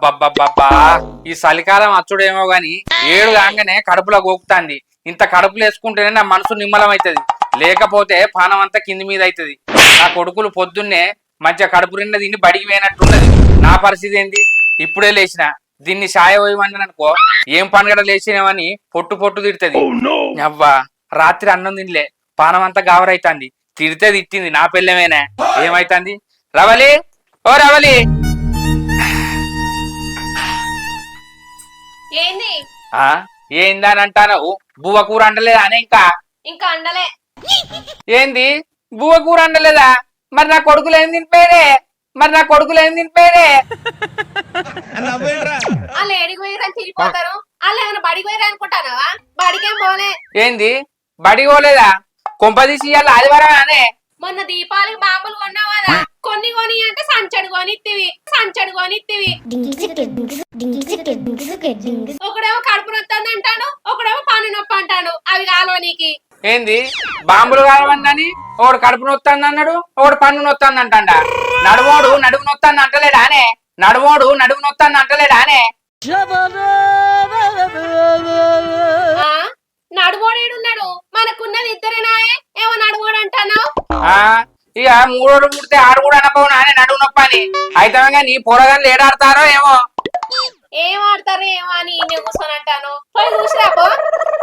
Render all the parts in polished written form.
అబ్బబ్బబ్బబ్బా ఈ చలికాలం అచ్చుడేమో గాని ఏడు కాగానే కడుపులో గోకుతాంది. ఇంత కడుపులు వేసుకుంటేనే నా మనసు నిమ్మలం అవుతుంది, లేకపోతే పానం అంతా కింది మీద అవుతుంది. నా కొడుకులు పొద్దున్నే మంచిగా కడుపు నిండా తిని బడికి పోయినట్టున్నది. నా పరిస్థితి ఏంది? ఇప్పుడే లేచిన దీన్ని సాయ పోయమని అనుకో, ఏం పనిగడ లేచినామని పొట్టు పొట్టు తిడుతుంది. అవ్వా రాత్రి అన్నం తినలే, పానం అంతా గావరైతాంది. తిడితే తిట్టింది నా పిల్లమేనా, ఏమైతుంది? రవలి ఓ రవలి, ఏంది ఏందని అంటాను? బువ్వ కూర అండలేదా అనే? ఇంకా అండలే. ఏంది బువ్వ కూర అండలేదా? మరి నా కొడుకులు ఏం తినిపోయారే? వాళ్ళు ఏడికి పోయిరని తిరిగిపోతారు. వాళ్ళు ఏమైనా బడికి పోయిరా అనుకుంటానవా? బడికేం పోలే. ఏంది బడి పోలేదా? కొంపదీసి ఇవాళ ఆదివారం అనే? మొన్న దీపావళికి బాంబులు కొన్నావు కదా, కొన్ని అంటే సంచడు కొనిత్తివి. ఒకడేమో కడుపు నొత్తంది అంటాను, ఒకడేమో పన్ను నొప్పి అంటాను. అవి కాలువ నీకి. ఏంది బాంబులు కాలవని ఒకడు కడుపు నొత్తాంది అన్నాడు, ఒకడు పన్ను నొత్తాంది అంటాడా? నడుమోడు నడుము నొత్తాంది అంటలేడా అనే? నడుమోడేడున్నాడు? మనకున్నది ఇద్దరేనాయే, ఏమో నడుమోడు అంటాను. ఇక మూడోడు ముడితే ఆడు కూడా అనపోవు నానే నడుము నొప్పని. అయితే నీ పొరగాళ్ళు ఏడాడతారో ఏమో. ఏం ఆడతారు ఏమో అని కూర్చొని అంటాను.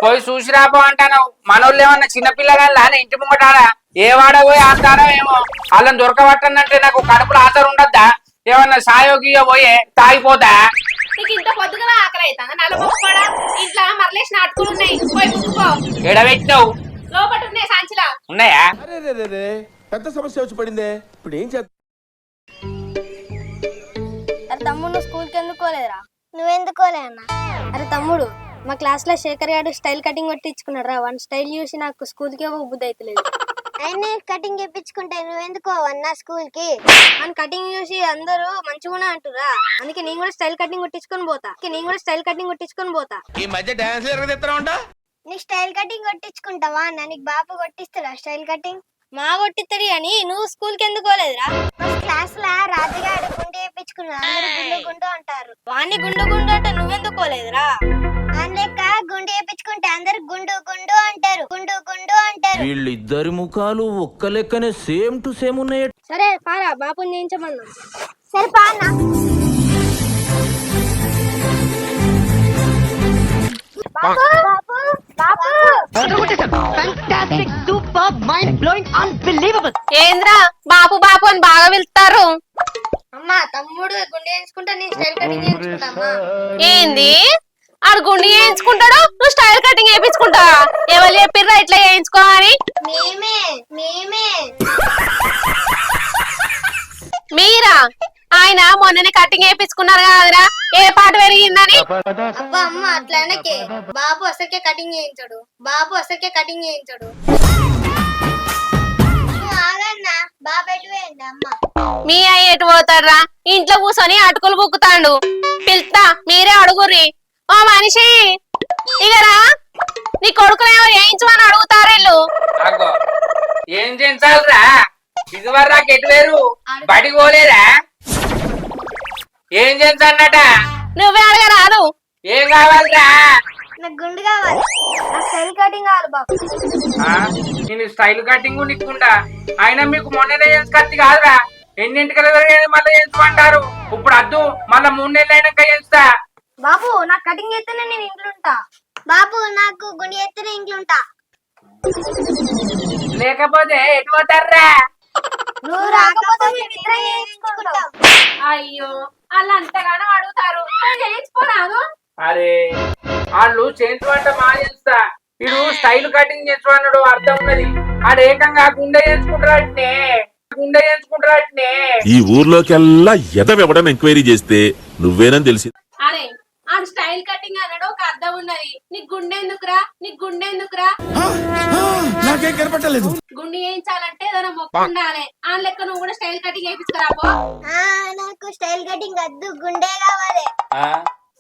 పోయి చూసిరాపో అంటాను. మనోళ్ళు ఏమన్నా చిన్నపిల్లగాళ్ళ ఇంటి ముంగటాడా ఏ వాడ పోయి ఆడతారో ఏమో. వాళ్ళని దొరకబట్టనంటే నాకు కడుపులో ఆతరు ఉండద్దా? ఏమన్నా సాయోగియో పోయే తాగిపోతా? నీకు ఇంత పొద్దుగా ఆకలి అవుతుందా? నల్లబొక్కడా ఇంట్లో మరలేసి నాటుకులు ఉన్నాయి, పోయి ముక్కుకో. ఎడబెట్టినావు? లోపల ఉన్నాయి, సంచిలా ఉన్నాయా? పెద్ద సమస్య వచ్చి పడిందే, ఇప్పుడు ఏం చేద్దాం? అరే తమ్ముడు, నువ్వు స్కూల్కి ఎందుకోలేదురా? నువ్వెందుకోలే అన్న? అరే తమ్ముడు, మా క్లాస్ లో శేఖర్ గారు స్టైల్ కటింగ్ కొట్టించుకున్నాడు రా. వన్ స్టైల్ చూసి నాకు స్కూల్ కి బుద్ధి అవుతలేదు. ఆయన కటింగ్ చేయించుకుంటే నువ్వెందుకో అన్న స్కూల్ కి? మన కటింగ్ చూసి అందరూ మంచిగా అంటురా, అందుకే నేను కూడా స్టైల్ కటింగ్ కొట్టించుకొని పోతా. ఈ మధ్య డాన్స్ ఎరగదిస్తారా? నీ స్టైల్ కటింగ్ కొట్టించుకుంటావా అన్న? నీకు బాబు కొట్టిస్తాడా స్టైల్ కటింగ్? మా కొట్టిస్తాడు అని నువ్వు స్కూల్ కి ఎందుకోలేదురా? క్లాస్ లో రాజుగాడు గుండు చేయించుకున్నా, అందరూ గుండు గుండు అంటారు. వాణ్ణి గుండు అంటే నువ్వెందుకోలేదురా? అందుక గుండు చేయించుకుంటే అందరు గుండు గుండు అంటారు. వీళ్ళిద్దరి ముఖాలు ఒక్క లెక్కనే సేమ్ టు సేమ్ ఉన్నాయి. సరే పారా, బాపుని చేయించమన్నా. సరే పా అన్న. ఏంద్రా బాపు అని బాగా వెళ్తారు? అమ్మా తమ్ముడు గుండె చేయించుకుంటా, నేను స్టైల్ కటింగ్ చేయించుకుంటా. ఏంది ఆడు గుండు చేయించుకుంటాడు, నువ్వు స్టైల్ కటింగ్ చేయించుకుంటావా? ఎవరు చెప్పిర్రా ఇట్లా చేయించుకోవాలి? మీరా? ఆయన మొన్ననే కటింగ్ చేయించుకున్నారు కదరా, ఏ పాట పెరిగిందని? అబ్బా అమ్మ అట్లా అనకే, బాబు అసలుకే కటింగ్ చేయించాడు. ఆగన్నా, బాబు ఎటు పోయింది అమ్మ? మీ అయ్య ఎటు పోతాడ్రా? ఇంట్లో కూర్చొని అటుకులు బుక్కుతాండు. పిలుస్తా, మీరే అడుగుర్రి. ఓ మనిషి ఇగరా, నీ కొడుకునేమో చేయించమని అడుగుతారు వీళ్ళు. ఏం చేయించాలరా? ఇదివరకు ఎటు వేరు బడికి పోలేదా? ఏం చేయించాలన్నట? నువ్వే అడగరాదు. ఏం కావాలరా? నాకు గుండు కావాలి. నాకు స్టైల్ కటింగ్ కావాలి బాబు. నేను స్టైల్ కటింగ్ నిక్కుండా అయినా మీకు మొన్ననే కత్తి కాదురా. ఎన్నింటికల మళ్ళీ చేయించమంటారు? ఇప్పుడు అద్దు, మళ్ళా 3 నెలలు అయినాక చేయిస్తా. బాబు నాకు కటింగ్ చేస్తేనే నేను ఇంట్లో ఉంటా. బాబు నాకు గుండు చేస్తేనే ఇంట్లో ఉంటా. లేకపోతే ఎటు పోతారా? నువ్వు రాకపోతే మేమిద్దరం చేయించుకుంటాం. అయ్యో, వాళ్ళు అంతగానో అడుగుతారు, చేయించుకోరాదు. అరే వాళ్ళు చేయించమంటే మా చేస్తా. వీడు స్టైల్ కటింగ్ చేయించమన్నాడు, అర్థం ఉన్నది. ఆడు ఏకంగా గుండె చేయించుకుంటారట్నే. ఈ ఊర్లోకెల్లా ఎదవెవడని ఎంక్వైరీ చేస్తే నువ్వేనని తెలిసి. అరే ఆడు స్టైల్ కటింగ్ అన్నాడు, ఒక అర్థం ఉన్నది. నీకు గుండెందుకురా? నాకేం కనపట్టలేదు. గుండె చేయించాలంటే ఏదైనా మొక్క ఉండాలి. ఆ లెక్క నువ్వు కూడా స్టైల్ కటింగ్ చేయించుకురాపో. నాకు స్టైల్ కటింగ్ వద్దు, గుండె కావాలి.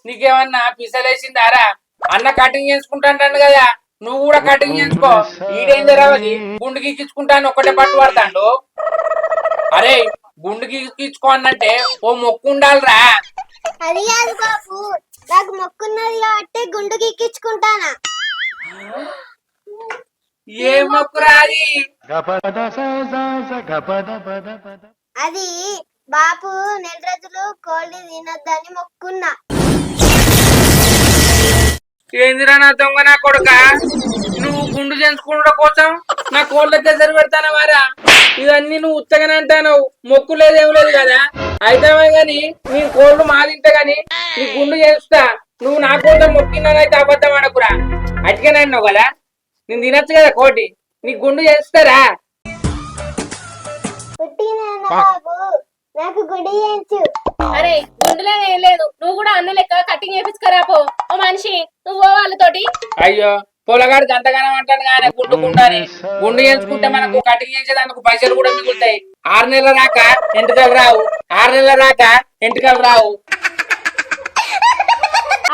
నీకేమన్నా పిసలేసిందారా? అన్న కటింగ్ చేసుకుంటాంటాడు కదా, నువ్వు కూడా కటింగ్ చేసుకో. ఈడేం జరగదు, గుండు గీకించుకుంటాను ఒక్కటే పట్టు పడతాడు. అరే గుండు గీకించుకో అన్నంటే ఓ మొక్కు ఉండాలిరా. అది కాదు బాపు, నాకు మొక్కున్నది కాబట్టి గుండు గీకించుకుంటానా. ఏం మొక్కురా అది? అది బాపు నెల రోజులు కోళ్ళని తినొద్దని మొక్కున్నా. ఏందిరా నా దొంగ నా కొడుక, నువ్వు గుండు చేయించుకోవడం కోసం నా కోళ్ళకి ఎసరు పెడతానా వారా? ఇవన్నీ నువ్వు ఉత్తగానే అంటావు, మొక్కు లేదేం లేదు కదా. అయితే గాని నీ కోళ్ళు మాదింటే గాని నీ గుండు చేస్తా. నువ్వు నా కోసం మొక్కినానైతే అబద్ధం ఆడకురా. అటుకనే అన్నావు కదా, నేను తినొచ్చు కదా కోటి, నీ గుండు చేస్తారా? పుట్టినానా బాబు, నాకు గుడి చేయించు. అరే గుండులేదు ఏం లేదు, నువ్వు కూడా అన్న లెక్క కటింగ్ చేపించుకరా పో. ఓ మనిషి నువ్వు వాళ్ళతోటి. అయ్యో పొలగాడు గంతగానం అంటాను కానీ గుండు గుండు అని. గుండు చేయించుకుంటే మనకు కటింగ్ చేసేదానికి పైసలు కూడా మిగులుతాయి. 6 నెలల రాక ఎంటుకలు రావు, 6 నెలల రాక ఎంటుకలు రావు.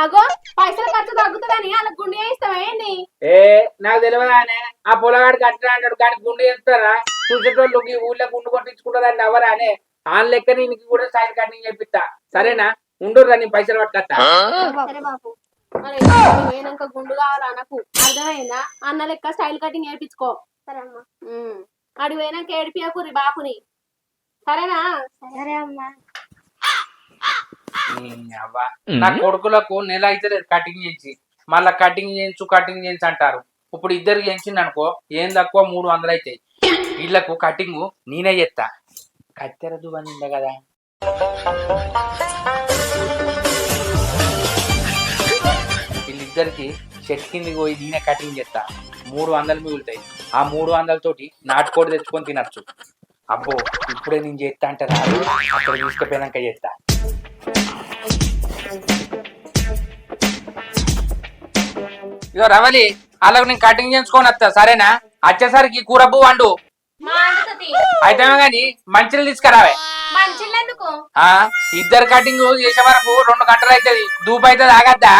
అగో పైసలు ఖర్చు తగ్గుతుందని అలా గుండు చేయిస్తావేంటి? ఏ నాకు తెలియదానే, ఆ పొలగాడు కట్టిన అంటాడు కానీ గుండు చేస్తారా? చూసేటోళ్ళు ఈ ఊళ్ళో గుండు కొట్టించుకుంటారండి ఎవరా అనే ఆ లెక్క నీకు కూడా సైడ్ కటింగ్ చేపిస్తా. సరేనా? ఉండుర్రా, నీ పైసలు పట్టుకొస్తా. సరే బాపు. అరే పోయినాక గుండు కావాలా నాకు అర్థమైందా? అన్న లెక్క స్టైల్ కటింగ్ చేయించుకో. సరే అమ్మా. అడిగి పోయినాక ఏడిపియకురి బాపుని, సరేనా? సరే అమ్మా. అవ్వా, నా కొడుకులకు నెల అయితే లేదు కటింగ్ చేయించి, మళ్ళా కటింగ్ చేయించు అంటారు. ఇప్పుడు ఇద్దరు చేయించింది అనుకో, ఏం తక్కువ 300 అవుతాయి. వీళ్ళకు కటింగ్ నేనే చేస్తా. కత్తెర దువ్వని ఉందా కదా, వీళ్ళిద్దరికి చెట్టు కిందికి పోయి నేనే కటింగ్ చేస్తా. 300 మిగులుతాయి. ఆ 300 తోటి నాటుకోడి తెచ్చుకొని తినచ్చు. అబ్బో ఇప్పుడే నేను చేస్తా అంటే రాదు, అక్కడ తీసుకుపోయినాక చేస్తా. ఇగో రవలి, అలాగ నేను కటింగ్ చేసుకొని వస్తా. సరేనా? వచ్చేసరికి కూరబ్బు వండు. అయితే గాని మంచిలు తీసుకురావే. మంచిళ్ళెందుకు? ఇద్దరు కటింగ్ చేసే వరకు 2 గంటలు అవుతుంది. దూపు అయితే తాగద్దా?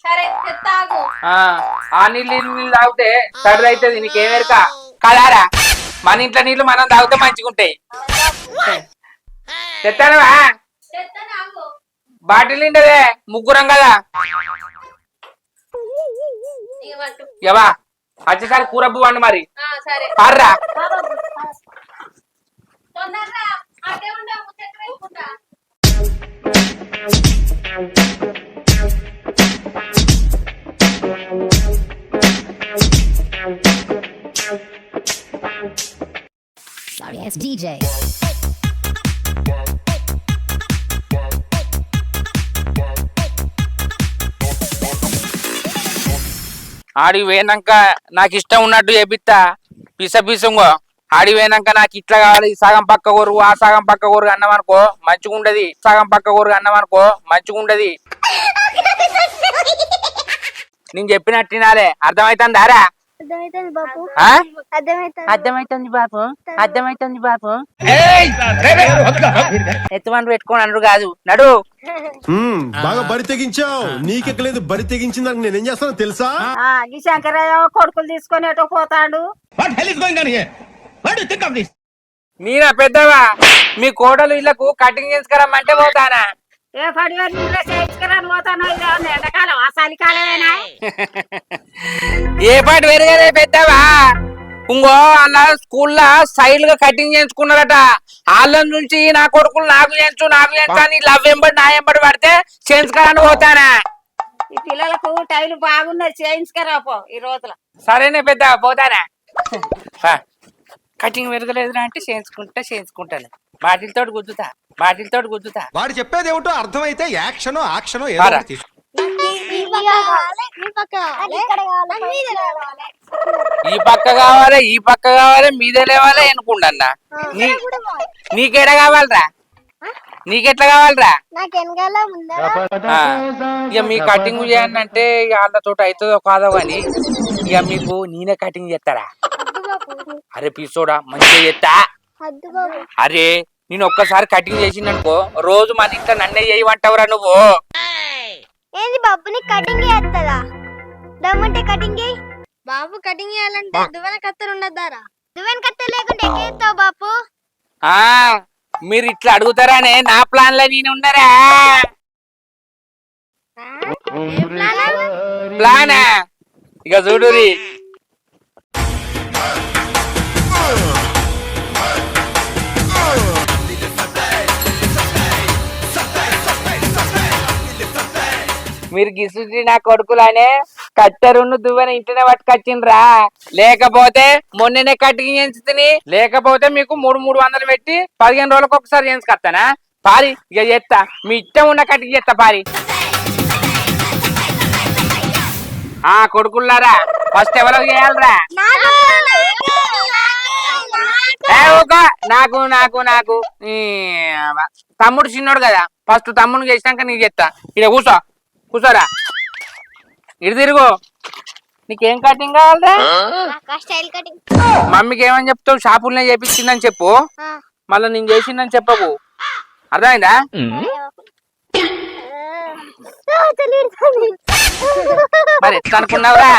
సరే తాగు. ఆ నీళ్ళు తాగితే సర్ది అవుతుంది. నీకేమేరక కదారా? మన ఇంట్లో నీళ్లు మనం తాగితే మంచిగా ఉంటాయి. తెస్తానవా? బాటిల్ నిండదే, ముగ్గురం కదా. ఎవా వచ్చేసరి కూరబ్బు వండు మరి. పార్రా. Sorry, it's DJ. ఆడికి పోయినాక నాకు ఇష్టం ఉన్నట్టు చేపిస్తా. పిసంగో ఆడికి పోయినాక నాకు ఇట్లా కావాలి, సగం పక్క కోరు ఆ సగం పక్క కోరు అన్నమనుకో మంచిగా ఉండదు. సగం పక్క కోరు అన్నమనుకో మంచిగా ఉండదు. నేను చెప్పినట్టు తినాలే. అర్థమైతుందారా? అర్థమైతుంది బాపు. అర్థమైతుంది బాపు. అర్థమైతుంది బాపు. ఎత్తుమని పెట్టుకోని అనరు కాదు, నడు. బాగా బరి తెగించావు. నీకెక్కలేదు, బరి తెగించిందాక నేనేం చేస్తానో తెలుసా? ఈ శంకరయ్య కొడుకులు తీసుకొని ఎటో పోతాడు. నేనా పెద్దవా? మీ కోడలు ఇళ్లకు కటింగ్ చేసుకురమ్మంటే పోతానా? ఏ పడివారి చేయించుకురాని పోతాను. ఎండాకాలం ఆ చలికాలమేనా? ఏ పాటు పెరగదే పెద్దవా? ఇంకో అలా స్కూల్లో సైడ్ గా కటింగ్ చేయించుకున్నారట. వాళ్ళ నుంచి నా కొడుకులు నాకు చేయించు అని లవ్ ఎంబడి నా ఎంబడి పడితే చేయించుకోరని పోతానా? ఈ పిల్లలకు టైలు బాగున్నది, చేయించుకురాపో ఈ రోజుల. సరేనే పెద్ద పోతానా? కటింగ్ పెరగలేదు అంటే చేయించుకుంటాను. బాటిల్ తోటి గుద్దుతా. వాడు చెప్పేది ఏమిటో అర్థమైతే యాక్షన్ ఆక్షను ఈ పక్క కావాలి మీద లేవాలి అనుకుంటా. నీకెడ కావాలరా? నీకెట్లా కావాలరా? ఇక మీ కటింగ్ చేయండి అంటే వాళ్ళతో అవుతుందో కాదో కానీ ఇక మీకు నేనే కటింగ్ చేస్తారా? అరే పిసోడా మంచిగా చేస్తా. అరే నేను ఒక్కసారి కటింగ్ చేసిందనుకో రోజు మన ఇంట్లో నన్నే చేయమంటావురా నువ్వు. ఏంది బాబు, నీకు కటింగ్ చేస్తుందా? దమ్మంటే కటింగ్ చేయి బాబు. కటింగ్ చేయాలంటే దువ్వెన కత్తెర ఉండద్దారా? దువ్వెన కత్తెర లేకుంటే ఎక్కేస్తావు బాపు. మీరు ఇట్లా అడుగుతారానే నా ప్లాన్ లో నేను ఉన్నారా? ప్లాన్ ఇక చూడురి. మీరు గిసుటి నా కొడుకులానే కట్టెరును దువ్వెన ఇంటనే పట్టుకొచ్చిండ్రా, లేకపోతే మొన్ననే కట్టింగ్ చేయించుకుని, లేకపోతే మీకు 300 పెట్టి 15 రోజులకు ఒకసారి చేయించుకొస్తానా? పారి ఇక చేస్తా, మీ ఇష్టం ఉన్న కట్టింగ్ చేస్తా పారి. కొడుకుల్లారా ఫస్ట్ ఎవరికి చేయాలరా? నాకు నాకు నాకు తమ్ముడు చిన్నోడు కదా, ఫస్ట్ తమ్ముడు చేసినాక నీకు చెప్తా. ఇక కూర్చోరా, ఇటు తిరుగు. నీకేం కటింగ్ కావాలరా? Style cutting. మమ్మీకి ఏమని చెప్తావు? షాపుల్నే చేపించిందని చెప్పు, మళ్ళీ నేను చేసిందని చెప్పకు, అర్థమైందా? మరి ఎట్లా అనుకున్నావురా?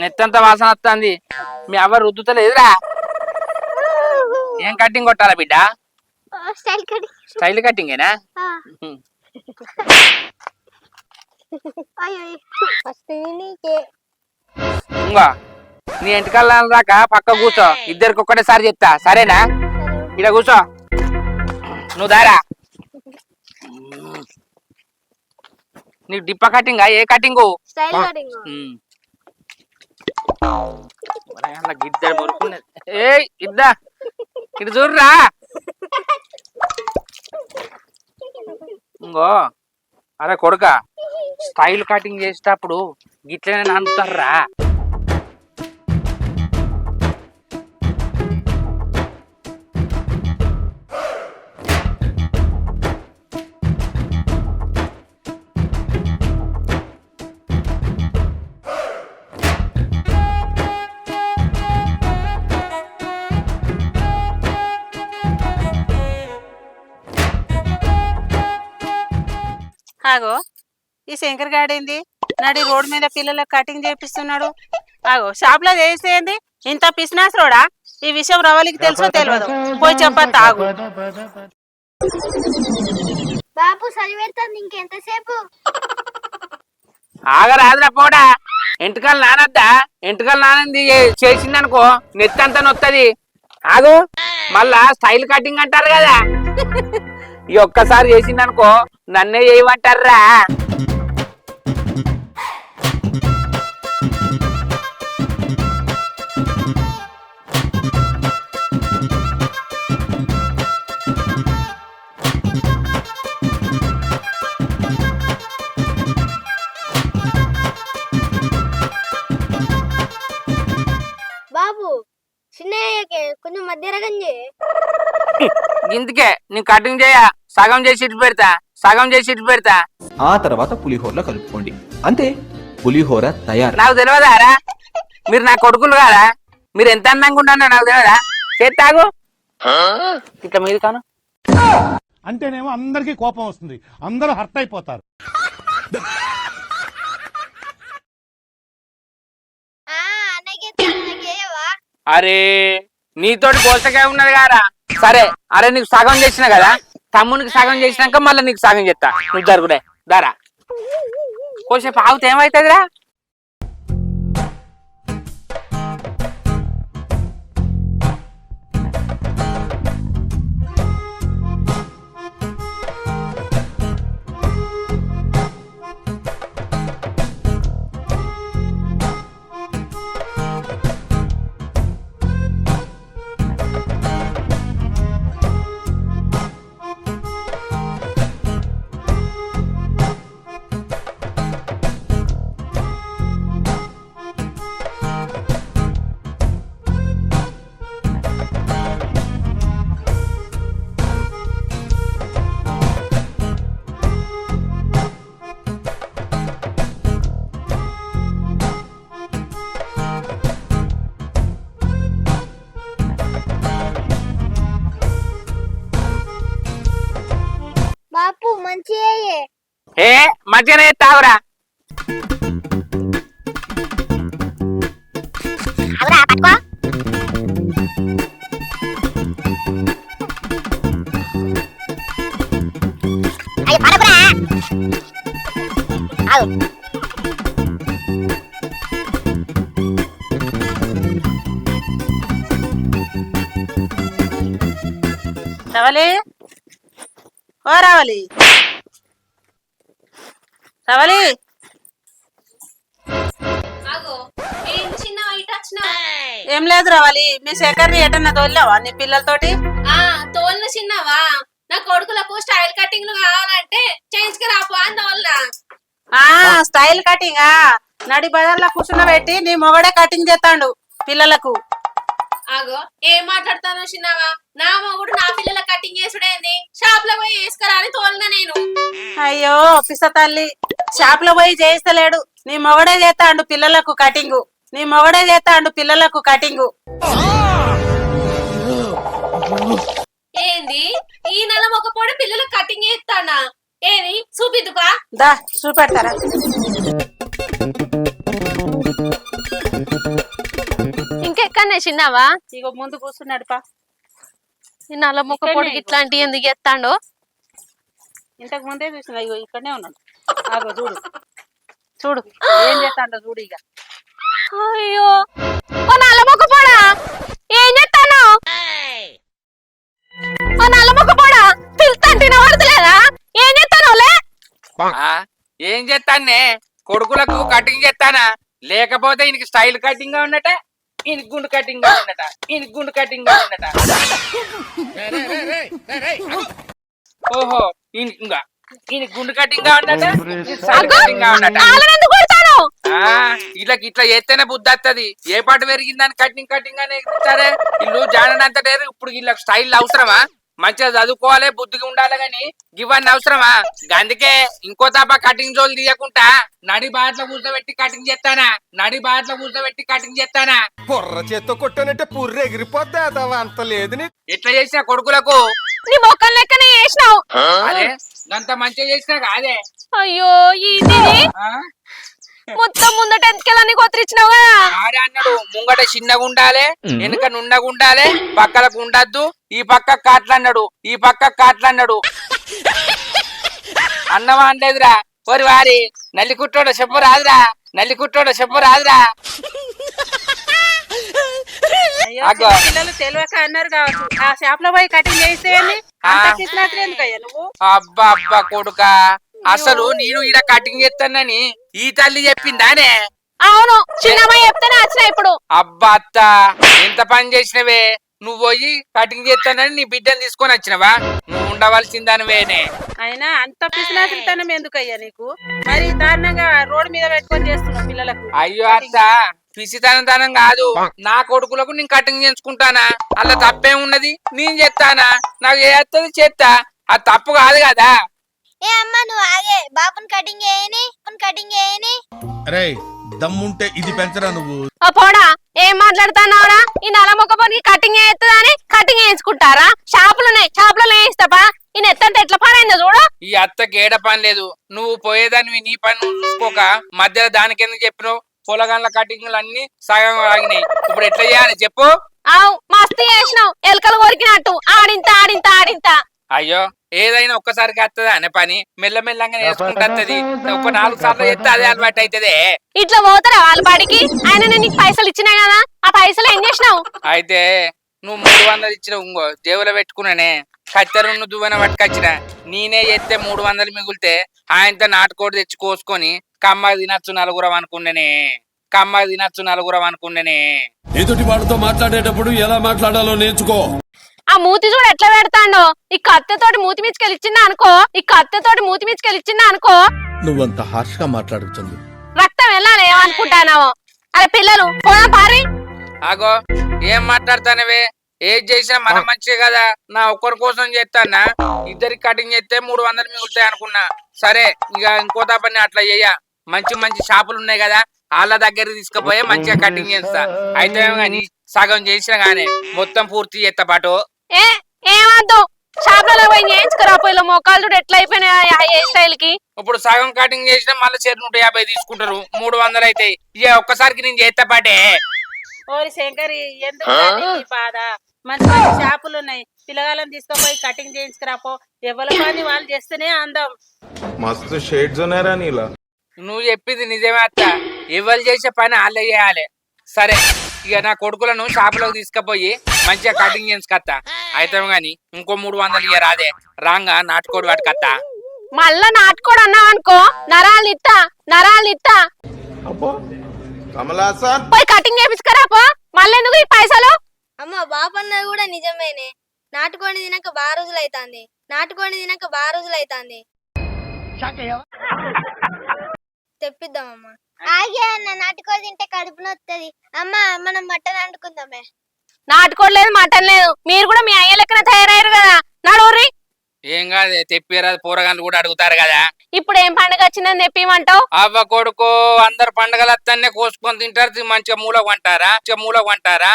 నెత్తంతా వాసన వస్తుంది, మీ అవ్వ రుద్దుతలేదురా. ఏం కటింగ్ కొట్టాలా బిడ్డ? Style cutting. స్టైల్ కటింగేనా? ఫస్ట్ నీకే. ఇంకో నీ ఇంటికల్లా రాక పక్క కూర్చో, ఇద్దరికి ఒక్కటేసారి చెప్తా, సరేనా? ఇక్కడ కూర్చో, నువ్వు దారా. నీకు డిప్ప కటింగ్? ఏ కటింగు? Style cutting. గిద్దరు మురుకున్నది. ఏ ఇద్దా ఇటు చూడరా. ఇంకో అరే కొడుక, స్టైల్ కటింగ్ చేసేటప్పుడు గిట్లనే అందుతారా? ఆగో ఈ శంకర్ గాడేంది నడి రోడ్ మీద పిల్లలకు కటింగ్ చేపిస్తున్నాడు? ఆగో షాప్ లో చేసేది ఇంత పిసినాస్ రోడా? ఈ విషయం రవలికి తెలుసో తెలియదు, పోయి చెప్పత్తా ఆగు. బాబు చదివేస్తాను ఇంకెంతసేపు? ఆగరాదురా పోడా, ఎంటకాలు నానద్దా? ఎంటకాలు నానంది చేసిందనుకో నెత్తంతా నొత్తది. ఆగు, మళ్ళా స్టైల్ కటింగ్ అంటారు కదా, ఈ ఒక్కసారి చేసిందనుకో నన్నే చేయమంటారా? బాబు చిన్నయ్యకే కొంచెం మధ్య రకం చేయి. ఇందుకే నేను కటింగ్ చేయ సగం చేసి ఇటు పెడతా, సగం చేసి ఇటు పెడతా. ఆ తర్వాత పులిహోరలో కలుపుకోండి, అంతే, పులిహోర తయారు. నాకు తెలియదారా? మీరు నా కొడుకులు కాదా? మీరు ఎంత అందంగా ఉన్నారో నాకు తెలియదా? చేస్తాగు ఇట్లా మీరు కాను అంటేనేమో అందరికీ కోపం వస్తుంది, అందరూ హర్ట్ అయిపోతారు. అరే నీతోటి పోసకే ఉన్నది కారా? సరే, అరే నీకు సగం చేసిన కదా, తమ్మునికి సగం చేసినాక మళ్ళీ నీకు సగం చెప్తా. నువ్వు జరుగురే దారా, కొంచెంసేపు ఆగితే ఏమవుతుందిరా? బాపు మంచి ఏ మంచిగానే తాగురా. రవలి ఓ రవలి రవలి ఏం లేదు రవాలి మీ శేఖర్ని ఎటన్నా తోలినావా నీ పిల్లలతోటి తోలిన చిన్నవా నా కొడుకులకు స్టైల్ కటింగ్లు కావాలంటే చేయించుకురాపో అని తోలినా. స్టైల్ కటింగ్ నడి బజార్లో కూర్చున్నబెట్టి నీ మొగడే కటింగ్ చేస్తాడు పిల్లలకు. ఆగో ఏం మాట్లాడతానో చిన్నవా, నా మొగుడు నా పిల్లల కటింగ్ చేసుడేంది, షాప్ లో పోయి వేసుకురా అని తోలినా నేను. అయ్యో పిస తల్లి, షాప్ లో పోయి చేయిస్తలేడు, నీ మొగడే చేస్తాడు పిల్లలకు కటింగ్, నీ మొగడే చేస్తాడు పిల్లలకు కటింగ్. ఏంది ఈ నెల ఒక పొడి పిల్లలకు కటింగ్ చేస్తానా? ఏది చూపిద్దుపా, దా చూపెడతారా. ఇంకెక్కడనే చిన్నవా? ఇగో ముందు కూర్చున్నాడు పా. ఈ నల్ల మొక్క పొడి ఇట్లాంటివి ఎందుకు చేస్తాడో ఇంతకు ముందే చూసిన, ఇగో ఇక్కడనే ఉన్నాడు. ఆగో చూడు చూడు ఏం చేస్తాడో చూడు. ఇక అయ్యో ఓ నల్ల మొక్క పొడా ఏం చేస్తాను? ఓ నల్ల మొక్క పొడా పిలుస్తాంటే వినబడతలేదా? ఏం చేస్తానులే? ఏం చేస్తానే, కొడుకులకు కటింగ్ చేస్తానా, లేకపోతే ఈయనకి స్టైల్ కటింగ్ గా ఉన్నట, ఈయనకి గుండు కటింగ్ గా ఉన్నట, ఈయనకి గుండు కటింగ్ గా ఉన్నట. ఓహో ఈయనకి గుండు కటింగ్ గా ఉన్నట, స్టైల్ కటింగ్ గా ఉన్నట. వీళ్ళకి ఇట్లా చేస్తేనే బుద్ధి వస్తుంది. ఏ పాట పెరిగిందని కటింగ్ కటింగ్ అని ఎగురుతారే వీళ్ళు. జానంత లేరు ఇప్పుడు. వీళ్ళకి స్టైల్ అవసరమా? మంచిగా చదువుకోవాలి, బుద్ధిగా ఉండాలి, గాని ఇవన్నీ అవసరమా? అందుకే ఇంకో తప్ప కటింగ్ జోలు తీయకుండా నడి బాట్ల కూర్చోబెట్టి కటింగ్ చేస్తానా, నడి బాట్ల కూర్చోబెట్టి కటింగ్ చేస్తానా. బుర్ర చేత్తో కొట్టానంటే పుర్రె ఎగిరిపోద్దా అంత లేదు. ఎట్లా చేసిన కొడుకులకు నీ మొక్కలు లెక్కనే చేసినావు. అదే అంత మంచిగా చేసినా కాదే. అయ్యో ఇది మొత్తం ముందట ఎంతకెళ్ళని కొత్తిరిచ్చినావు కదా. ఆడే అన్నాడు, ముంగట చిన్నగా ఉండాలి, వెనుక నుండగా ఉండాలి, పక్కలకు ఉండద్దు, ఈ పక్క కాట్లన్నాడు, ఈ పక్క కాట్లన్నాడు. అన్నమా అనలేదురా. ఓరి వారి నల్లి కుట్టోడు చెప్పు రాదురా, నల్లి కుట్టోడు చెప్పు రాదురా. అయ్యో పిల్లలు తెలియక అన్నారు కావచ్చు. ఆ షాప్ లో పోయి కటింగ్ చేస్తే ఎందుకయ్యా నువ్వు? అబ్బా అబ్బా కొడుకా, అసలు నేను ఈడ కటింగ్ చేస్తానని ఈ తల్లి చెప్పిందానే? అవును, చిన్నమ్మ చెప్తేనే వచ్చిన ఇప్పుడు. అబ్బా అత్త, ఎంత పని చేసినవే నువ్వు. పోయి కటింగ్ చేస్తానని నీ బిడ్డను తీసుకొని వచ్చినవా? నువ్వు ఉండవలసిందానివేనే. అయినా అంత పిసినాసితనం ఎందుకయ్యా నీకు? మరి దారుణంగా రోడ్డు మీద పెట్టుకొని చేస్తున్నావు పిల్లలకు. అయ్యో అత్త, పిసితనం కాదు, నా కొడుకులకు నేను కటింగ్ చేసుకుంటానా, అలా తప్పే ఉన్నది. నేను చేస్తానా, నాకు చేస్తుంది చేస్తా, అది తప్పు కాదు కదా. ఏ అమ్మా నువ్వు ఆగే, బాబుని కటింగ్ చేయని, కటింగ్ చేయని. అరే దమ్ముంటే ఇది పెంచరా నువ్వు. పోడా ఏం మాట్లాడుతున్నావురా? ఈ నల్ల మొక్క పొడికి కటింగ్ చేస్తుందని కటింగ్ చేయించుకుంటారా? షాపులున్నాయి, షాపులలో వేయిస్తాపా. ఈ నెత్తంటే ఎట్లా పడైందో చూడు. ఈ అత్తకి ఏడ పని లేదు, నువ్వు పోయేదాన్ని నీ పని నువ్వు చూసుకోక మధ్యలో దానికి ఎందుకు చెప్పినావు? పొలగాన్ల కటింగ్లు అన్ని సగం ఆగినాయి, ఇప్పుడు ఎట్లా చేయాలి చెప్పు? అవు మస్తు చేసినావు, ఎలకలు కొరికినట్టు ఆడింత ఆడింత ఆడింత. అయ్యో ఏదైనా ఒక్కసారికి వస్తుందా అనే పని? మెల్లమెల్లంగా నేర్చుకుంటది. ఒక 4 సార్లు చేస్తే అదే అలవాటు అవుతుంది. ఇట్లా పోతారా వాళ్ళ పాడికి? ఆయన నేను నీకు పైసలు ఇచ్చినా కదా, ఆ పైసలు ఏం చేసినావు? అయితే నువ్వు 300 ఇచ్చినావు, ఇంకో జేబులో పెట్టుకున్నానే. కత్తెర దువ్వెన పట్టుకొచ్చిన, నేనే చేస్తే 300 మిగులితే ఆయనతో నాటుకోడి తెచ్చి కోసుకొని కమ్మగా తినచ్చు నలుగురం అనుకున్నానే, కమ్మగా తినచ్చు నలుగురం అనుకున్నానే. ఎదుటి వాడితో మాట్లాడేటప్పుడు ఎలా మాట్లాడాలో నేర్చుకో. ఆ మూతి చూడు ఎట్లా పెడతాండో. ఈ కత్తెతోటి మూతి మీదకి ఇచ్చిందా అనుకో, ఈ కత్తెతోటి మూతి మీదకి ఇచ్చిందా అనుకో. నువ్వంత హార్ష్ గా మాట్లాడుతుంది. రక్తం వెళ్ళాలి ఏమనుకుంటానావో. అరే పిల్లలు పోనా పారి. ఆగో ఏం మాట్లాడతానవే? ఏది చేసినా మనం మంచిగా కదా. నా ఒక్కరి కోసం చేస్తానా, ఇద్దరికి కటింగ్ చేస్తే 300 మిగులుతాయి అనుకున్నా. సరే ఇక ఇంకో తప్పని అట్లా చెయ్య. మంచి మంచి షాపులు ఉన్నాయి కదా, వాళ్ళ దగ్గర తీసుకుపోయి మంచిగా కటింగ్ చేస్తా. అయితే గాని సగం చేసినా గానీ మొత్తం పూర్తి చేస్తా పాటు. ఏమద్దు, షాపులలో పోయి చేయించుకురా. పోయి మొక్కలు చూడు ఎట్లా అయిపోయినాయి ఆ హెయిర్ స్టైల్ కి. ఇప్పుడు సగం కటింగ్ చేసినా మళ్ళీ 150 తీసుకుంటారు, 300 అవుతాయి. ఇక ఒక్కసారికి నేను చేస్తా పాటే. ఓరి శంకరి ఎందుకు బాధ? మంచి మంచి షాపులు ఉన్నాయి, పిల్లగాళ్ళని తీసుకుపోయి కటింగ్ చేయించుకురాపో. ఎవరి పని వాళ్ళు చేస్తేనే అందం. మస్తు షేడ్స్ ఉన్నారా నీలా. నువ్వు చెప్పింది నిజమే అత్త, ఎవరు చేసే పని వాళ్ళే చేయాలి. సరే ఇక నా కొడుకులను షాపులోకి తీసుకుపోయి మంచిగా కటింగ్ చేయించుకత్తా. అయితే గాని ఇంకో 300 ఇయ్య రాదే, రాంగా నాటుకోడు వాటికత్తా. మళ్ళా నాటుకోడు అన్నావు అనుకో, నరాలు ఇత్తా. అబ్బో కమలాసన్. పోయి కటింగ్ చేపించుకురాపో. మళ్ళీ ఎందుకు ఈ పైసలు? అమ్మ బాపన్నది కూడా నిజమేనే. నాటుకోడి తినక బాగా రోజులు అవుతాంది. తెప్పిద్దామమ్మా. ఆగే అన్న, నాటుకోడి తింటే కడుపు నొత్తది. అమ్మ మనం మటన్ వండుకుందామే. నాటుకోడు లేదు, మటన్ లేదు. మీరు కూడా మీ అయ్య లెక్కన తయారయ్యారు కదా, నడువురి. ఏం కాదు తెప్పిరాదు, పోరగాళ్ళు కూడా అడుగుతారు కదా. ఇప్పుడు ఏం పండుగ వచ్చిందని తెప్పిమంటావు? అవ్వ కొడుకు అందరు పండుగలు అత్తన్నే కోసుకొని తింటారు, మంచిగా మూలకు అంటారా.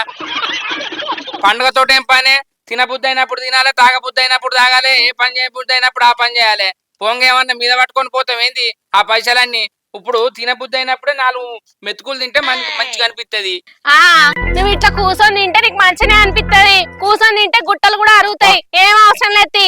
పండుగతోటి ఏం పని? తినబుద్ధి అయినప్పుడు తినాలి, తాగబుద్ధి అయినప్పుడు తాగాలి, ఏ పని చేయబుద్ధి అయినప్పుడు ఆ పని చేయాలి. పొంగేమన్నా మీద పట్టుకొని పోతాం ఏంది ఆ పైసలన్నీ? ఇప్పుడు తినబుద్ధి అయినప్పుడే 4 మెతుకులు తింటే మనకి మంచిగా అనిపిస్తుంది. నువ్వు ఇట్లా కూర్చొని తింటే నీకు మంచిగా అనిపిస్తుంది. కూర్చొని తింటే గుట్టలు కూడా అరుగుతాయి. ఏం అవసరం లేదు.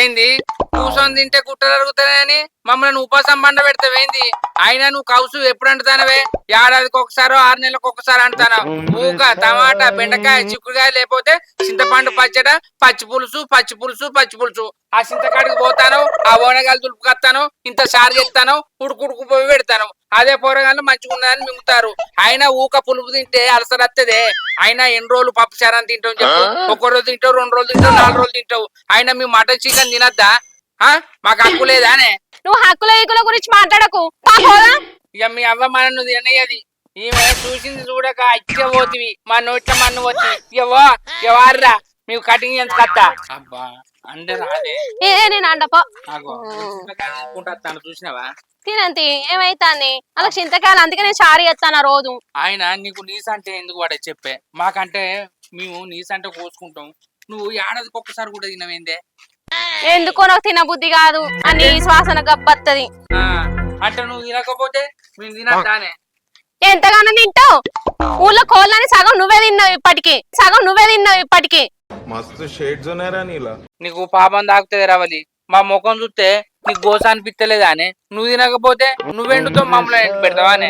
ఏంది కూర్చొని తింటే గుట్టలు అరుగుతాయని మమ్మల్ని ఉపాసం బండ పెడతావేంది? అయినా నువ్వు కౌసు ఎప్పుడు అంటుతానవే? ఏడాదికి ఒకసారో 6 నెలలకు ఒకసారి అంటున్నావు. ఊక టమాటా, బెండకాయ, చిక్కుడుకాయ, లేకపోతే చింతపండు పచ్చడ, పచ్చి పులుసు. ఆ చింతకాడికి పోతాను, ఆ ఓనగాలు దులుపుకొస్తాను, ఇంత సారు చేస్తాను, ఉడుకుడుకు పోయి పెడతాను. అదే పోరగాళ్ళు మంచిగా ఉన్నదని మింగుతారు. అయినా ఊక పులుపు తింటే అలసరత్తదే. అయినా ఎన్ని రోజులు పప్పు చారాన్ని తింటావు చెప్పు? 1 రోజు తింటావు, 2 రోజులు తింటావు, 4 రోజులు తింటావు. అయినా మీ మటన్ చికెన్ తినద్దా? మాకు హక్కు లేదానే? నువ్వు హక్కుల గురించి మాట్లాడకు. ఇక మీ అవ్వ మన నువ్వు తినయ్యది. ఈమె చూసింది చూడక ఇచ్చే పోతివి, మా నోట్ల మన్ను పోతివి. ఇక వారురా మీకు కటింగ్ ఎంత కత్తా. అబ్బా అంటే రాదే నేను అండపో చూసినావా? తినంతి ఏమైతాంది అలా చింతకాయలు, అందుకే నేను చారు చేస్తాను రోజు. ఆయన నీకు నీస్ అంటే ఎందుకు వాడే చెప్పే? మాకంటే మేము నీస్ అంటే కోసుకుంటాం, నువ్వు ఏడాదికి ఒక్కసారి కూడా తినవేందే? ఎందుకో నాకు తినబుద్ధి కాదు అని శ్వాసన గబ్బత్తది. అంటే నువ్వు తినకపోతే మేము తినద్దానే? ఎంతగానో తింటావు? ఊళ్ళో కోళ్ళని సగం నువ్వే తిన్నావు ఇప్పటికి. మస్తు షేడ్స్ ఉన్నారా నీలా. నీకు పాపం తాకుతుంది రవలి. మా ముఖం చూస్తే నీకు గోస అనిపిస్తలేదా అనే? నువ్వు తినకపోతే నువ్వెండుతో మమ్మల్ని ఎండు పెడతావానే?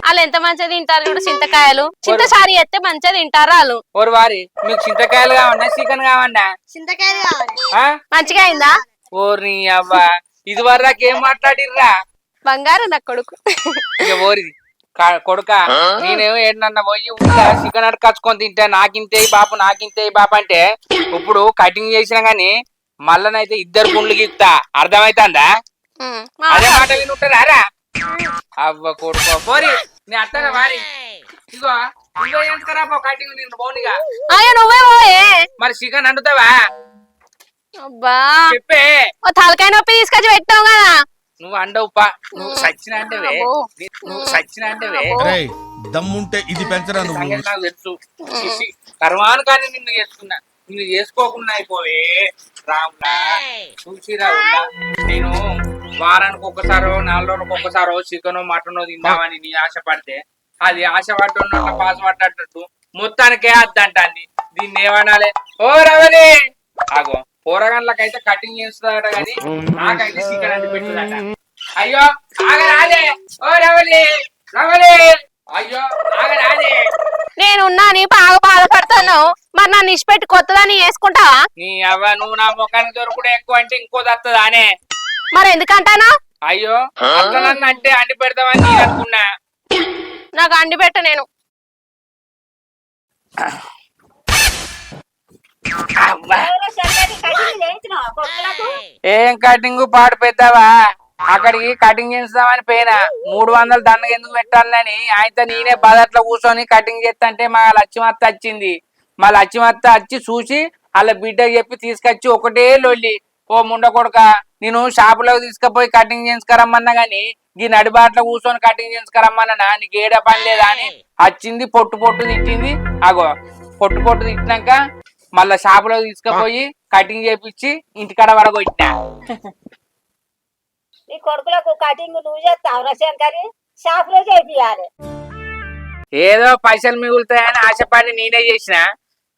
వాళ్ళు ఎంత మంచిగా తింటారు చూడు చింతకాయలు. చింతసారి ఎత్తే మంచిగా తింటారు వాళ్ళు. ఓరు వారి మీకు చింతకాయలు కావన్నా చికెన్ కావన్నా? చింతకాయలు కావాలి. మంచిగా అయిందా? ఓర్ని అవ్వ ఇది వరకు ఏం మాట్లాడిర్రా? బంగారు నా కొడుకు. ఇక ఓరి కొడుక, నేనేమో ఏంటన్నా పోయి చికెన్ అడకచ్చుకొని తింటే నాకింతే బాపు అంటే ఇప్పుడు కటింగ్ చేసినా గానీ మళ్ళనైతే 2 గుండ్లు గీస్తా. అర్థమైతుందా? అదే మాట వినుంటారా? అవ్వ కొడుకో పోరి నీ అత్తన వారి. ఇగో ఎంతకరా కటింగ్ నిన్ను బోనిగా. నువ్వే పోయే మరి చికెన్ అండుతావా? అబ్బా చెప్పే. తలకాయ నొప్పి తీసుకొచ్చి పెట్టావు కదా. నువ్వు అండవుపా, నువ్వు సచ్చిన అంటేవే. దమ్ముంటే ఇది పెంచరా నువ్వు. నాకు తెలుసు కర్మాను కానీ నిన్ను చేసుకోకుండా అయిపోవే రాములా. చూసిరా నేను వారానికి ఒక్కసారో 4 రోజులకు ఒక్కసారో చికెన్ మటన్ తిందామని నీ ఆశపడితే అది ఆశ పడ్డ పాస్ పడ్డట్టు మొత్తానికే అద్దంటాన్ని. దీన్ని ఏమనాలి? ఓ రవలి ఆగో పోరగాళ్ళకైతే కటింగ్ చేస్తుందట కానీ నాకైతే చికెన్ అంటే పెట్టుదట. అయ్యో ఆగరాదే. ఓ రవలి అయ్యో ఆగరాదే. నేనున్నా నీ బాగా బాధపడతాను. మరి నన్ను ఇష్టపెట్టి కొత్తదాన్ని వేసుకుంటావా? నీ అవ్వ నువ్వు నా ముఖానికి దొరకడం ఎక్కువ అంటే ఇంకో దత్తదానే. మరి ఎందుకంటానా? అయ్యో అట్లా నన్ను అంటే అండి పెడతావని నేను అనుకున్నా. నాకు అండి పెట్ట. నేను ఏం కటింగ్ పాటు పెద్దావా? అక్కడికి కటింగ్ చేస్తామని పోయినా 300 దండగ ఎందుకు పెట్టాలని అయితే నేనే బజార్లో కూర్చొని కటింగ్ చేస్తంటే మా లక్ష్మత్త వచ్చింది. మా లక్ష్మత్త వచ్చి చూసి వాళ్ళ బిడ్డకి చెప్పి తీసుకొచ్చి ఒకటే లొల్లి. ఓ ముండ కొడుక, నేను షాపులోకి తీసుకుపోయి కటింగ్ చేసుకురమ్మన్నా గాని ఈ నడిబాట్లో కూర్చొని కటింగ్ చేసుకురమ్మన్నా నీకు ఏడా పని లేదా అని వచ్చింది. పొట్టు తిట్టింది. అగో పొట్టు తిట్టినాక మళ్ళా షాపులో తీసుకుపోయి కటింగ్ చేపించి ఇంటికాడ వడగొట్టినా. ఈ కొడుకులకు కటింగ్ నువ్వు చేస్తావు శంకరి, షాప్ లో చేపియాలి. ఏదో పైసలు మిగులుతాయని ఆశపడి నేనే చేసిన.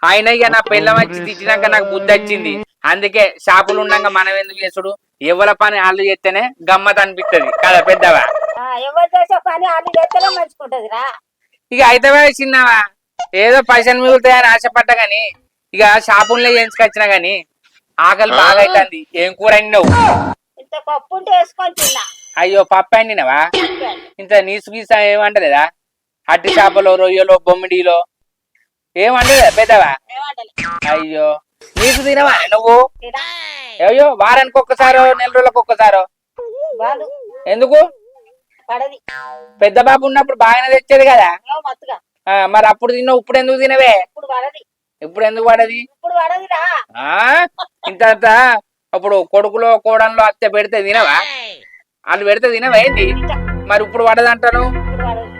ఆయన ఇక నా పిల్లం వచ్చి తిట్టినాక నాకు బుద్ధి వచ్చింది. అందుకే షాపులు ఉండగా మనం ఎందుకు చేసుడు, ఎవరి పని వాళ్ళు చేస్తేనే గమ్మత్ అనిపిస్తుంది కదా పెద్దవా. ఎవరు చేసే పని అన్ని చేస్తేనే మంచుకుంటది రా. ఇక అయితే చిన్నవా ఏదో పైసలు మిగులుతాయని ఆశపడ్డా గాని ఇక షాపుల్లో ఎంచుకొచ్చినా గాని ఆకలి బాగా అవుతుంది. ఏం కూర అయినావు? ఇంత పప్పు ఉంటే వేసుకొని తిన్నా. అయ్యో పప్పు అయినవా? ఇంత నీసు గీస ఏమంటలేదా? అట్టి చేపలో రొయ్యలో బొమ్మిడిలో ఏమంటలేదా పెద్దవా? అయ్యో నీసు తినవా నువ్వు? అయ్యో వారానికి ఒక్కసారో నెల రోజులకు ఒక్కసారో? ఎందుకు? పెద్ద బాబు ఉన్నప్పుడు బాగానే తెచ్చేది కదా. మరి అప్పుడు తిన్నావు, ఇప్పుడు ఎందుకు తినవే? ఇప్పుడు ఎందుకు పడది? ఇంత అప్పుడు కొడుకులో కోడన్లో అత్తే పెడితే తినవా? వాళ్ళు పెడితే తినవా ఏంటి? మరి ఇప్పుడు పడదంటాను.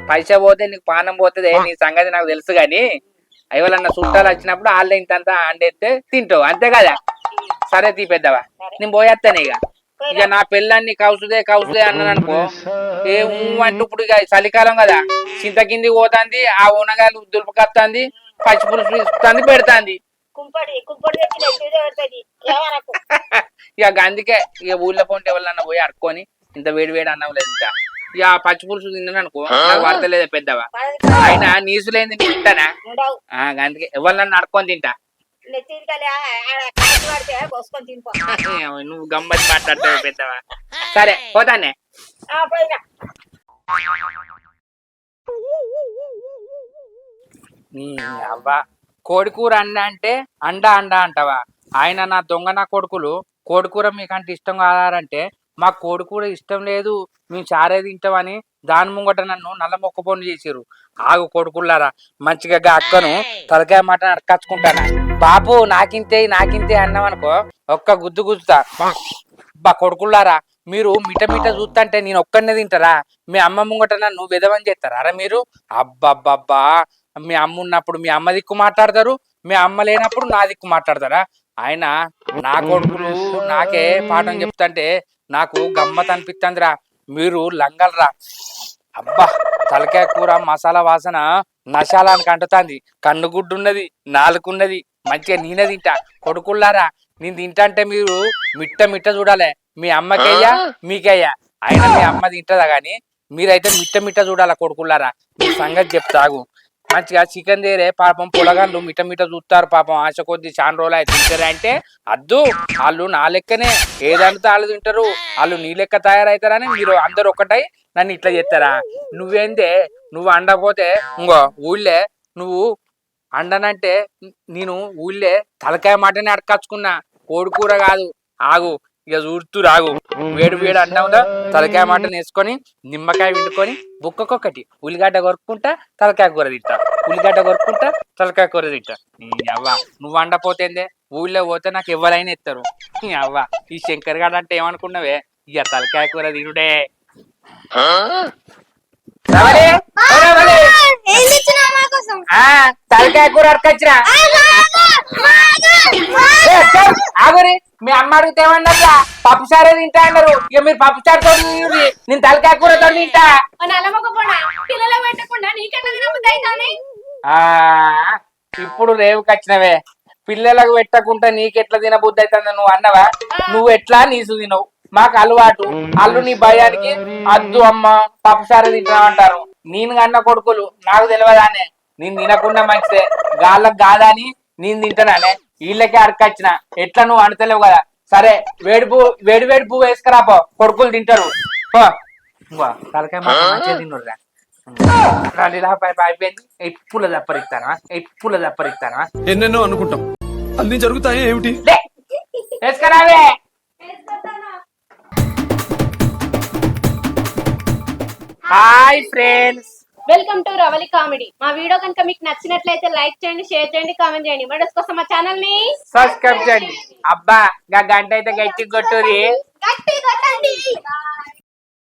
పైసా పోతే నీకు పానం పోతుంది, నీ సంగతి నాకు తెలుసు గాని ఎవరన్నా చుట్టాలు వచ్చినప్పుడు వాళ్ళ ఇంతంతా అండేస్తే తింటావు అంతే కదా. సరే తీ పెద్దవా, నేను పోయేస్తాను. ఇక నా పెళ్ళాన్ని కౌసుదే అన్నాను అనుకో, ఏ అంటూ ఇప్పుడు ఇక చలికాలం కదా, చింత కింది పోతుంది, ఆ ఊనగాయలు దులుపుకొస్తుంది, పచ్చి పులుసు తీసుకుతుంది, పెడుతుంది. ఇక అందుకే ఇక ఊళ్ళో పోంటే ఎవరన్నా పోయి అడుక్కొని ఇంత వేడి వేడి అన్నం లేదు ఇంకా ఇక పచ్చి పులుసు తిన్నాను అనుకో నాకు పడతలేదా పెద్దవా. అయినా నీసులేంది తింటానా? అందుకే ఎవరన్నా అడుక్కొని తింటా. నువ్వు గమ్మతి మాట్లాడతావు పెద్దవా. సరే పోతానే. అవ్వా కోడికూర అంటే అండా అంటావా? ఆయన నా దొంగ నా కొడుకులు కోడికూర మీకంటే ఇష్టం కాదారంటే మా కోడికూర ఇష్టం లేదు, మేము చారే తింటామని దాని ముంగట నన్ను నల్ల మొక్క పనులు చేసిరు. ఆగు కొడుకులారా, మంచిగా అక్కను తలకాయ మాట అడకచ్చుకుంటానా. బాబు నాకింతే అన్నామనుకో ఒక్క గుద్దు గుద్దుతా. బా కొడుకులారా, మీరు మిట చూస్తంటే నేను ఒక్కడనే తింటారా? మీ అమ్మ ముంగట నన్ను విధవని చేస్తారా అరా మీరు? అబ్బబ్బబ్బా, మీ అమ్మ ఉన్నప్పుడు మీ అమ్మ దిక్కు మాట్లాడతారు, మీ అమ్మ లేనప్పుడు నా దిక్కు మాట్లాడతారా? ఆయన నా కొడుకులు నాకే పాఠం చెప్తాంటే నాకు గమ్మత్ అనిపిస్తుందిరా. మీరు లంగలరా. అబ్బా తలకాయ కూర మసాలా వాసన నశాలానికి అంటుతుంది. కన్నుగుడ్డున్నది, నాలుగున్నది, మంచిగా నేనే తింటా. కొడుకుల్లారా, నేను తింటా అంటే మీరు మిట్ట చూడాలి. మీ అమ్మకయ్యా మీకయ్యా. అయినా మీ అమ్మ తింటదా గాని మీరైతే మిట్ట చూడాలా కొడుకుల్లారా. మీ సంగతి చెప్తాగు. మంచిగా చికెన్ దేరే పాపం పొలగాళ్ళు మిట్ట చూస్తారు పాపం. ఆశ కొద్ది చాలా రోజులు అయితే తింటారా అంటే అద్దు, వాళ్ళు నా లెక్కనే ఏదంతా వాళ్ళు తింటారు, వాళ్ళు నీ లెక్క తయారవుతారని మీరు అందరు ఒక్కటై నన్ను ఇట్లా చేస్తారా? నువ్వేందే నువ్వు అండపోతే ఇంకో ఊళ్ళే నువ్వు అండనంటే నేను ఊళ్ళే తలకాయ మాటనే అడకచ్చుకున్నా, కోడికూర కాదు. ఆగు ఇక చూస్తూ రాగు, వేడి అన్నంలో తలకాయ మాటను వేసుకొని నిమ్మకాయ వండుకొని బుక్కకొక్కటి ఉల్లిగడ్డ కొరుక్కుంటా తలకాయ కూర తింటా, ఉల్లిగడ్డ కొరుక్కుంటా తలకాయ కూర తింటా. అవ్వ నువ్వు అండపోతేందే, ఊళ్ళో పోతే నాకు ఎవరైనా ఎత్తారు. అవ్వ ఈ శంకర్ గారు అంటే ఏమనుకున్నావే, ఇక తలకాయ కూర తినుడే. తలకాయ కూర అడకొచ్చిరా. ఆగురి, మీ అమ్మ అడిగితే ఏమన్నారా? పప్పుసారే తింటా అన్నారు. ఇక మీరు పప్పుసారి తోటి నేను తలకాయ కూర తోటి తింటా. ఇప్పుడు రేవుకి వచ్చినవే, పిల్లలకు పెట్టకుండా నీకెట్లా తినబుద్ధి అవుతుంది నువ్వు అన్నవా? నువ్వు ఎట్లా నీసు తినవు, మాకు అలవాటు. అల్లు నీ భయానికి అద్దు అమ్మ పప్పుసారి తింటామంటారు. నేను కన్న కొడుకులు నాకు తెలియదానే, నేను తినకుండా మంచిదే, గాళ్ళకు కాదని నేను తింటానే. వీళ్ళకే అడకొచ్చిన, ఎట్లా నువ్వు అనతలేవు కదా. సరే వేడి పువ్వు వేసుకురాపో, కొడుకులు తింటారు. తలకాయ మంచిగా తిన్నాడు. అయిపోయింది. ఎప్పుల దప్పరిస్తానా ఎన్నెన్నో అనుకుంటాం, అన్ని జరుగుతాయి ఏమిటి? వేసుకురావే. Hi friends, welcome to Ravali comedy. మా వీడియో కనుక మీకు నచ్చినట్లయితే లైక్ చేయండి, షేర్ చేయండి, కామెంట్ చేయండి. వీడియోస్ కోసం మా ఛానల్ ని సబ్స్క్రైబ్ చేయండి. అబ్బా గంట అయితే గట్టి కొట్టురి.